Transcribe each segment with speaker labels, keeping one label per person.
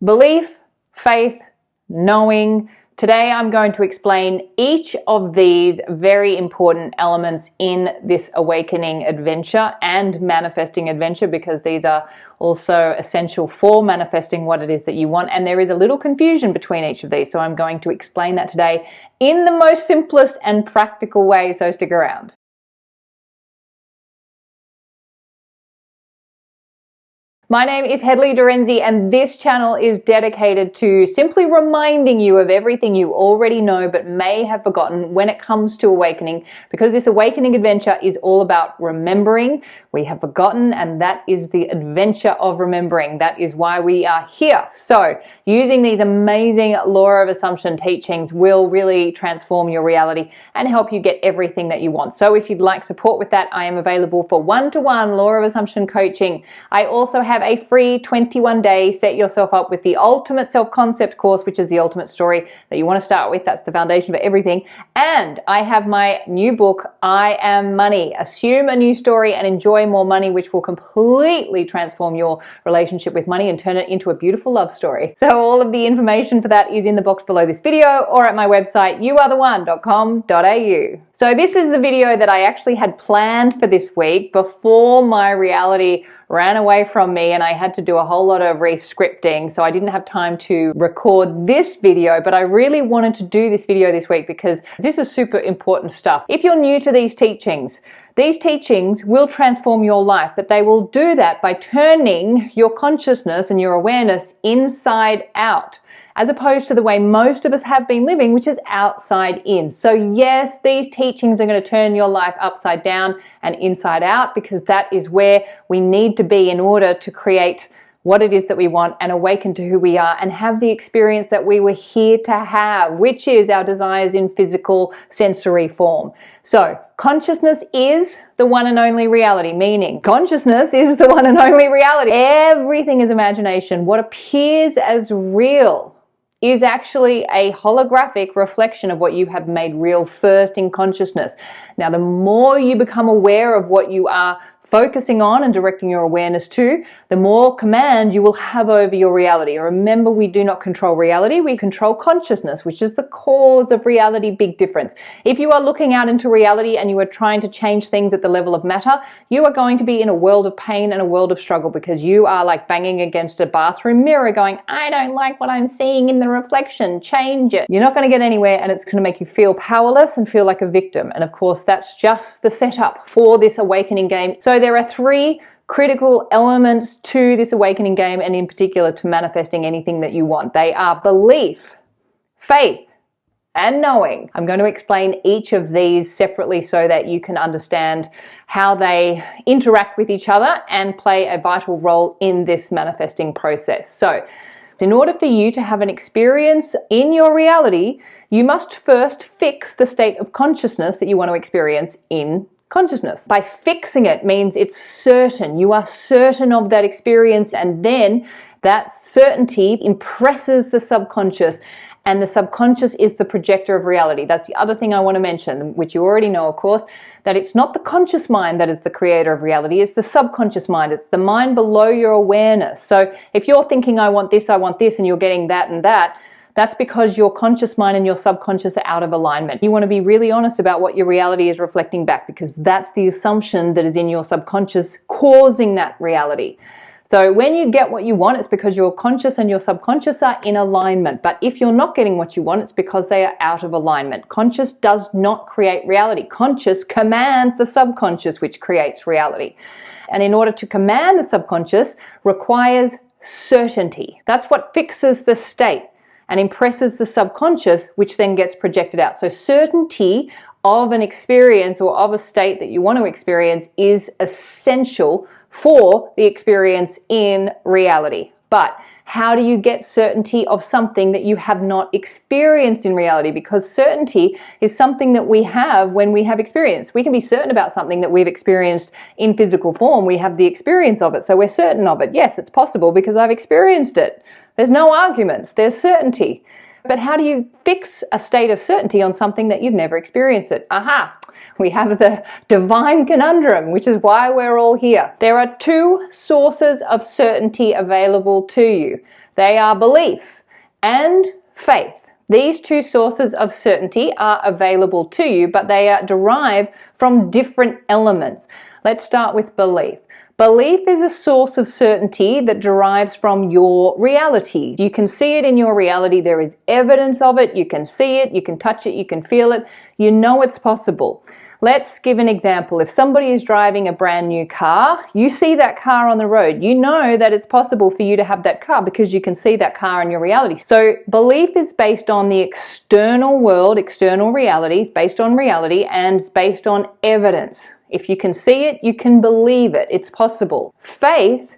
Speaker 1: Belief, faith, knowing. Today I'm going to explain each of these very important elements in this awakening adventure and manifesting adventure, because these are also essential for manifesting what it is that you want. And there is a little confusion between each of these, so I'm going to explain that today in the most simplest and practical way, so stick around. My name is Hedley Derenzie, and this channel is dedicated to simply reminding you of everything you already know but may have forgotten when it comes to awakening, because this awakening adventure is all about remembering. We have forgotten, and that is the adventure of remembering. That is why we are here. So using these amazing law of assumption teachings will really transform your reality and help you get everything that you want. So if you'd like support with that, I am available for one-to-one law of assumption coaching. I also have a free 21-day set yourself up with the ultimate self-concept course, which is the ultimate story that you want to start with. That's the foundation for everything. And I have my new book, I Am Money. Assume a new story and enjoy more money, which will completely transform your relationship with money and turn it into a beautiful love story. So all of the information for that is in the box below this video or at my website, youaretheone.com.au. So this is the video that I actually had planned for this week before my reality ran away from me and I had to do a whole lot of re-scripting, so I didn't have time to record this video, but I really wanted to do this video this week because this is super important stuff. If you're new to these teachings will transform your life, but they will do that by turning your consciousness and your awareness inside out, as opposed to the way most of us have been living, which is outside in. So yes, these teachings are going to turn your life upside down and inside out, because that is where we need to be in order to create what it is that we want and awaken to who we are and have the experience that we were here to have, which is our desires in physical sensory form. So consciousness is the one and only reality, meaning consciousness is the one and only reality. Everything is imagination. What appears as real is actually a holographic reflection of what you have made real first in consciousness. Now, the more you become aware of what you are focusing on and directing your awareness to, the more command you will have over your reality. Remember, we do not control reality, we control consciousness, which is the cause of reality. Big difference. If you are looking out into reality and you are trying to change things at the level of matter, you are going to be in a world of pain and a world of struggle, because you are like banging against a bathroom mirror going, I don't like what I'm seeing in the reflection, change it. You're not going to get anywhere, and it's going to make you feel powerless and feel like a victim. And of course, that's just the setup for this awakening game. So there are three critical elements to this awakening game, and in particular to manifesting anything that you want. They are belief, faith, and knowing. I'm going to explain each of these separately so that you can understand how they interact with each other and play a vital role in this manifesting process. So in order for you to have an experience in your reality, you must first fix the state of consciousness that you want to experience in consciousness. By fixing it means it's certain. You are certain of that experience, and then that certainty impresses the subconscious, and the subconscious is the projector of reality. That's the other thing I want to mention, which you already know, of course, that it's not the conscious mind that is the creator of reality, it's the subconscious mind. It's the mind below your awareness. So if you're thinking, I want this, and you're getting that and that, that's because your conscious mind and your subconscious are out of alignment. You want to be really honest about what your reality is reflecting back, because that's the assumption that is in your subconscious causing that reality. So when you get what you want, it's because your conscious and your subconscious are in alignment. But if you're not getting what you want, it's because they are out of alignment. Conscious does not create reality. Conscious commands the subconscious, which creates reality. And in order to command the subconscious requires certainty. That's what fixes the state and impresses the subconscious, which then gets projected out. So certainty of an experience or of a state that you want to experience is essential for the experience in reality. But how do you get certainty of something that you have not experienced in reality? Because certainty is something that we have when we have experience. We can be certain about something that we've experienced in physical form. We have the experience of it, so we're certain of it. Yes, it's possible because I've experienced it. There's no arguments, there's certainty. But how do you fix a state of certainty on something that you've never experienced it? Aha! We have the divine conundrum, which is why we're all here. There are two sources of certainty available to you. They are belief and faith. These two sources of certainty are available to you, but they are derived from different elements. Let's start with belief. Belief is a source of certainty that derives from your reality. You can see it in your reality. There is evidence of it. You can see it. You can touch it. You can feel it. You know it's possible. Let's give an example. If somebody is driving a brand new car, you see that car on the road. You know that it's possible for you to have that car because you can see that car in your reality. So belief is based on the external world, external reality, based on reality, and based on evidence. If you can see it, you can believe it. It's possible. Faith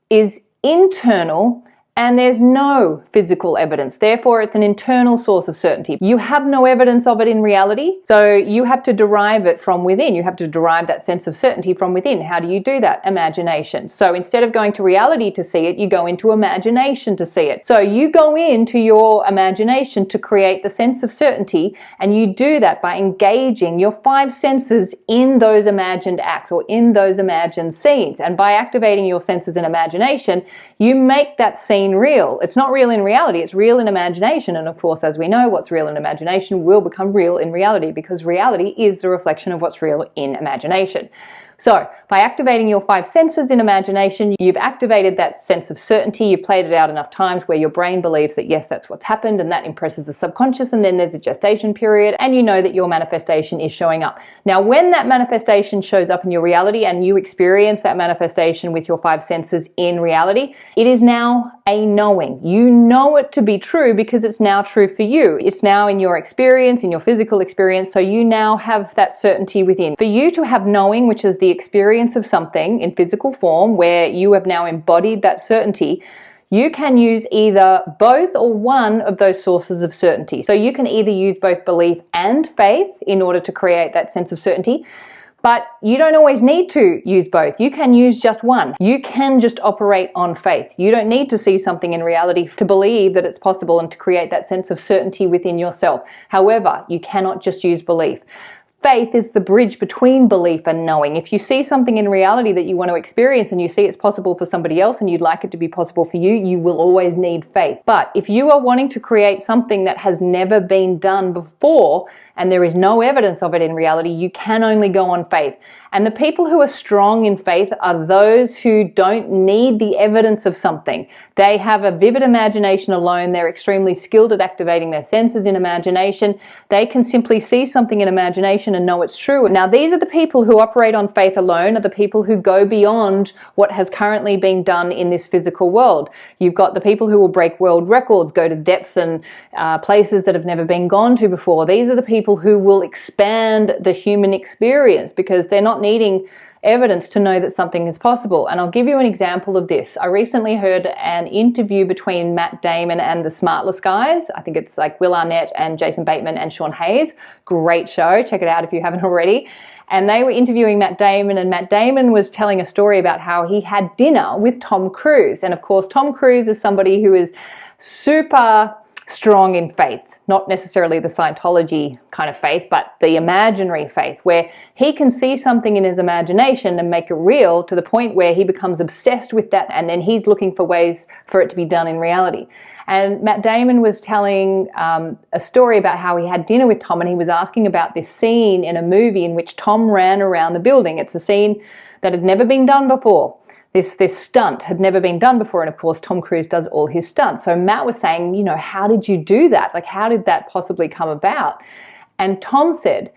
Speaker 1: is internal, and there's no physical evidence. Therefore, it's an internal source of certainty. You have no evidence of it in reality, so you have to derive it from within. You have to derive that sense of certainty from within. How do you do that? Imagination. So instead of going to reality to see it, you go into imagination to see it. So you go into your imagination to create the sense of certainty, and you do that by engaging your five senses in those imagined acts or in those imagined scenes. And by activating your senses in imagination, you make that scene real. It's not real in reality, it's real in imagination. And of course, as we know, what's real in imagination will become real in reality, because reality is the reflection of what's real in imagination. So by activating your five senses in imagination, you've activated that sense of certainty. You've played it out enough times where your brain believes that yes, that's what's happened, and that impresses the subconscious, and then there's a gestation period, and you know that your manifestation is showing up. Now, when that manifestation shows up in your reality and you experience that manifestation with your five senses in reality, it is now a knowing. You know it to be true because it's now true for you. It's now in your experience, in your physical experience, so you now have that certainty within. For you to have knowing, which is the experience of something in physical form where you have now embodied that certainty, you can use either both or one of those sources of certainty. So you can either use both belief and faith in order to create that sense of certainty, but you don't always need to use both. You can use just one. You can just operate on faith. You don't need to see something in reality to believe that it's possible and to create that sense of certainty within yourself. However, you cannot just use belief. Faith is the bridge between belief and knowing. If you see something in reality that you want to experience and you see it's possible for somebody else and you'd like it to be possible for you, you will always need faith. But if you are wanting to create something that has never been done before and there is no evidence of it in reality, you can only go on faith. And the people who are strong in faith are those who don't need the evidence of something. They have a vivid imagination alone. They're extremely skilled at activating their senses in imagination. They can simply see something in imagination and know it's true. Now, these are the people who operate on faith alone, are the people who go beyond what has currently been done in this physical world. You've got the people who will break world records, go to depths and places that have never been gone to before. These are the people who will expand the human experience because they're not needing evidence to know that something is possible. And I'll give you an example of this. I recently heard an interview between Matt Damon and the Smartless guys. I think it's like Will Arnett and Jason Bateman and Sean Hayes. Great show. Check it out if you haven't already. And they were interviewing Matt Damon, and Matt Damon was telling a story about how he had dinner with Tom Cruise. And of course, Tom Cruise is somebody who is super strong in faith. Not necessarily the Scientology kind of faith, but the imaginary faith, where he can see something in his imagination and make it real to the point where he becomes obsessed with that, and then he's looking for ways for it to be done in reality. And Matt Damon was telling a story about how he had dinner with Tom, and he was asking about this scene in a movie in which Tom ran around the building. It's a scene that had never been done before. This stunt had never been done before, and of course Tom Cruise does all his stunts. So Matt was saying, you know, how did you do that? Like, how did that possibly come about? And Tom said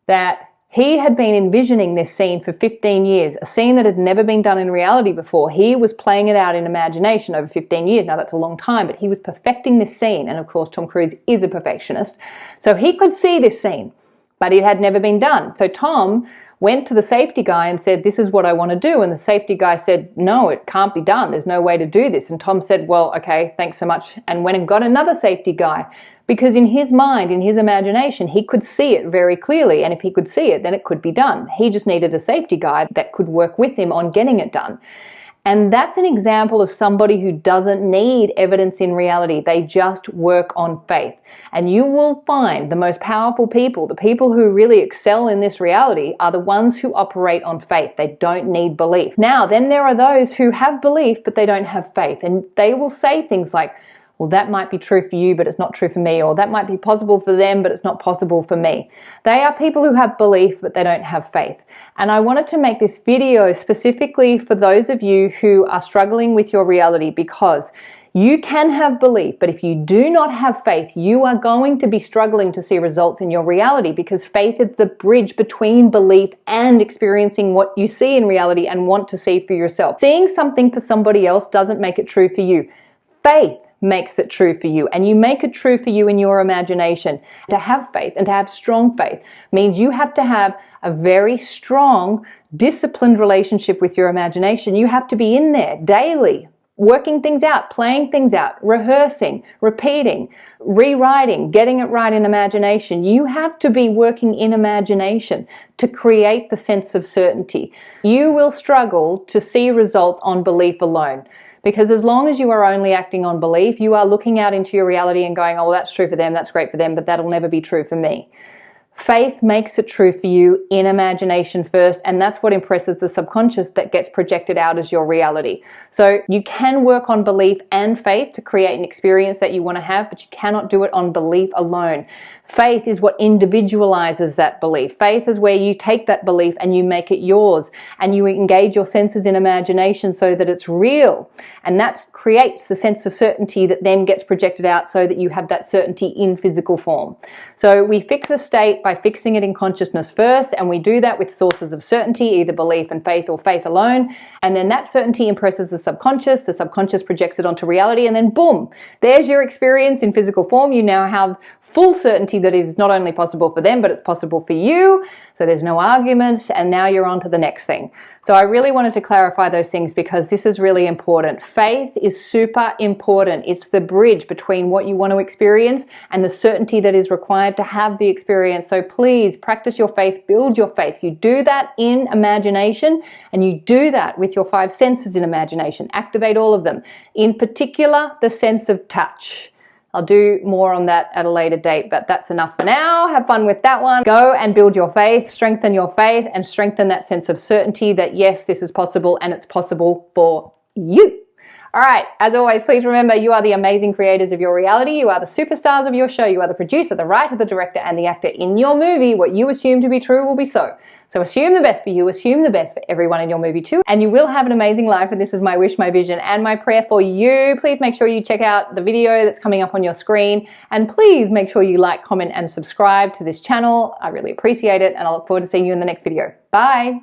Speaker 1: that he had been envisioning this scene for 15 years, a scene that had never been done in reality before. He was playing it out in imagination over 15 years. Now that's a long time, but he was perfecting this scene. And of course Tom Cruise is a perfectionist. So he could see this scene, but it had never been done. So Tom went to the safety guy and said, this is what I want to do. And the safety guy said, no, it can't be done. There's no way to do this. And Tom said, well, okay, thanks so much. And went and got another safety guy, because in his mind, in his imagination, he could see it very clearly. And if he could see it, then it could be done. He just needed a safety guy that could work with him on getting it done. And that's an example of somebody who doesn't need evidence in reality. They just work on faith. And you will find the most powerful people, the people who really excel in this reality, are the ones who operate on faith. They don't need belief. Now, then there are those who have belief, but they don't have faith. And they will say things like, well, that might be true for you, but it's not true for me. Or that might be possible for them, but it's not possible for me. They are people who have belief, but they don't have faith. And I wanted to make this video specifically for those of you who are struggling with your reality, because you can have belief, but if you do not have faith, you are going to be struggling to see results in your reality, because faith is the bridge between belief and experiencing what you see in reality and want to see for yourself. Seeing something for somebody else doesn't make it true for you. Faith makes it true for you, and you make it true for you in your imagination. To have faith and to have strong faith means you have to have a very strong, disciplined relationship with your imagination. You have to be in there daily, working things out, playing things out, rehearsing, repeating, rewriting, getting it right in imagination. You have to be working in imagination to create the sense of certainty. You will struggle to see results on belief alone. Because as long as you are only acting on belief, you are looking out into your reality and going, oh, well, that's true for them, that's great for them, but that'll never be true for me. Faith makes it true for you in imagination first, and that's what impresses the subconscious that gets projected out as your reality. So you can work on belief and faith to create an experience that you want to have, but you cannot do it on belief alone. Faith is what individualizes that belief. Faith is where you take that belief and you make it yours, and you engage your senses in imagination so that it's real. And that creates the sense of certainty that then gets projected out so that you have that certainty in physical form. So we fix a state by fixing it in consciousness first, and we do that with sources of certainty, either belief and faith or faith alone. And then that certainty impresses the subconscious projects it onto reality, and then boom, there's your experience in physical form. You now have full certainty that it is not only possible for them, but it's possible for you. So there's no arguments, and now you're on to the next thing. So I really wanted to clarify those things because this is really important. Faith is super important. It's the bridge between what you want to experience and the certainty that is required to have the experience. So please practice your faith, build your faith. You do that in imagination, and you do that with your 5 senses in imagination. Activate all of them. In particular, the sense of touch. I'll do more on that at a later date, but that's enough for now. Have fun with that one. Go and build your faith, strengthen your faith, and strengthen that sense of certainty that yes, this is possible, and it's possible for you. All right, as always, please remember you are the amazing creators of your reality. You are the superstars of your show. You are the producer, the writer, the director, and the actor in your movie. What you assume to be true will be so. So assume the best for you, assume the best for everyone in your movie too, and you will have an amazing life. And this is my wish, my vision, and my prayer for you. Please make sure you check out the video that's coming up on your screen, and please make sure you like, comment, and subscribe to this channel. I really appreciate it, and I look forward to seeing you in the next video. Bye.